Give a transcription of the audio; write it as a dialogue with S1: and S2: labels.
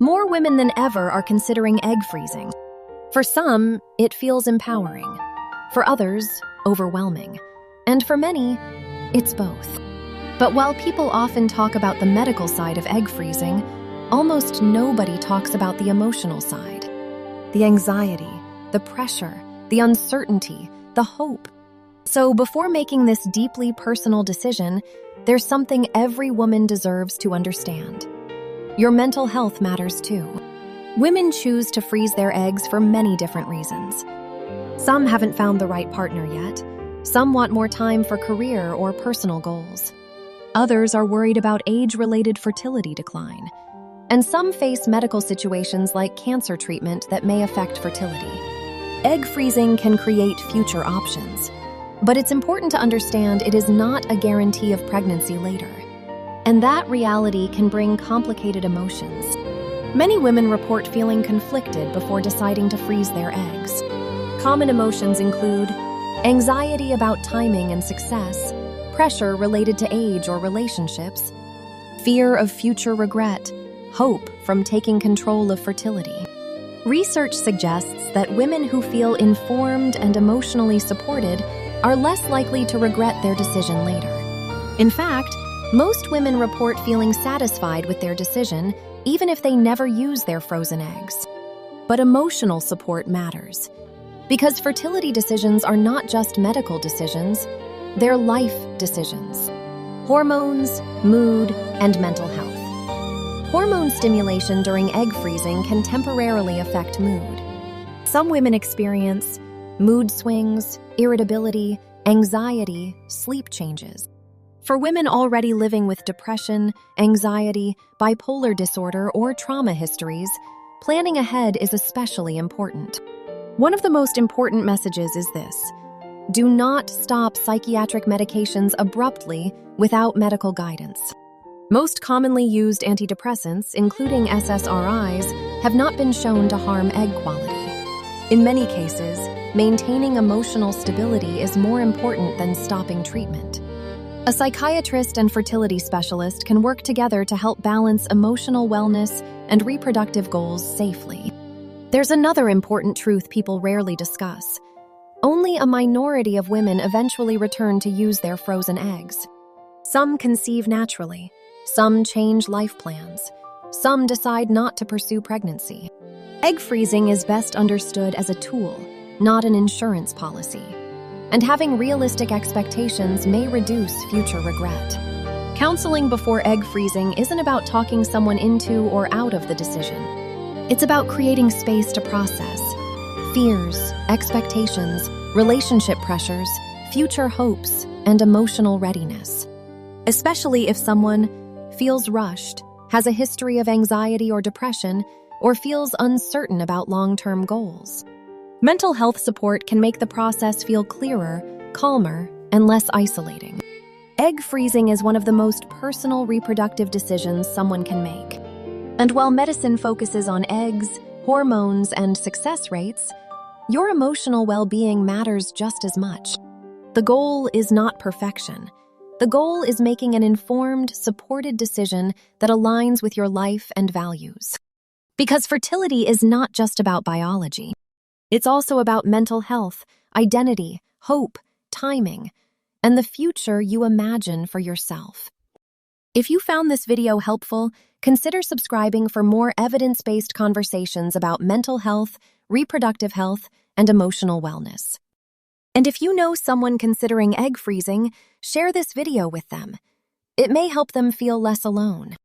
S1: More women than ever are considering egg freezing. For some, it feels empowering. For others, overwhelming. And for many, it's both. But while people often talk about the medical side of egg freezing, almost nobody talks about the emotional side. The anxiety, the pressure, the uncertainty, the hope. So before making this deeply personal decision, there's something every woman deserves to understand. Your mental health matters too. Women choose to freeze their eggs for many different reasons. Some haven't found the right partner yet. Some want more time for career or personal goals. Others are worried about age-related fertility decline. And some face medical situations like cancer treatment that may affect fertility. Egg freezing can create future options, but it's important to understand it is not a guarantee of pregnancy later. And that reality can bring complicated emotions. Many women report feeling conflicted before deciding to freeze their eggs. Common emotions include anxiety about timing and success, pressure related to age or relationships, fear of future regret, hope from taking control of fertility. Research suggests that women who feel informed and emotionally supported are less likely to regret their decision later. In fact, most women report feeling satisfied with their decision, even if they never use their frozen eggs. But emotional support matters, because fertility decisions are not just medical decisions, they're life decisions. Hormones, mood, and mental health. Hormone stimulation during egg freezing can temporarily affect mood. Some women experience mood swings, irritability, anxiety, sleep changes. For women already living with depression, anxiety, bipolar disorder, or trauma histories, planning ahead is especially important. One of the most important messages is this: do not stop psychiatric medications abruptly without medical guidance. Most commonly used antidepressants, including SSRIs, have not been shown to harm egg quality. In many cases, maintaining emotional stability is more important than stopping treatment. A psychiatrist and fertility specialist can work together to help balance emotional wellness and reproductive goals safely. There's another important truth people rarely discuss. Only a minority of women eventually return to use their frozen eggs. Some conceive naturally. Some change life plans. Some decide not to pursue pregnancy. Egg freezing is best understood as a tool, not an insurance policy. And having realistic expectations may reduce future regret. Counseling before egg freezing isn't about talking someone into or out of the decision. It's about creating space to process fears, expectations, relationship pressures, future hopes, and emotional readiness. Especially if someone feels rushed, has a history of anxiety or depression, or feels uncertain about long-term goals. Mental health support can make the process feel clearer, calmer, and less isolating. Egg freezing is one of the most personal reproductive decisions someone can make. And while medicine focuses on eggs, hormones, and success rates, your emotional well-being matters just as much. The goal is not perfection. The goal is making an informed, supported decision that aligns with your life and values. Because fertility is not just about biology. It's also about mental health, identity, hope, timing, and the future you imagine for yourself. If you found this video helpful, consider subscribing for more evidence-based conversations about mental health, reproductive health, and emotional wellness. And if you know someone considering egg freezing, share this video with them. It may help them feel less alone.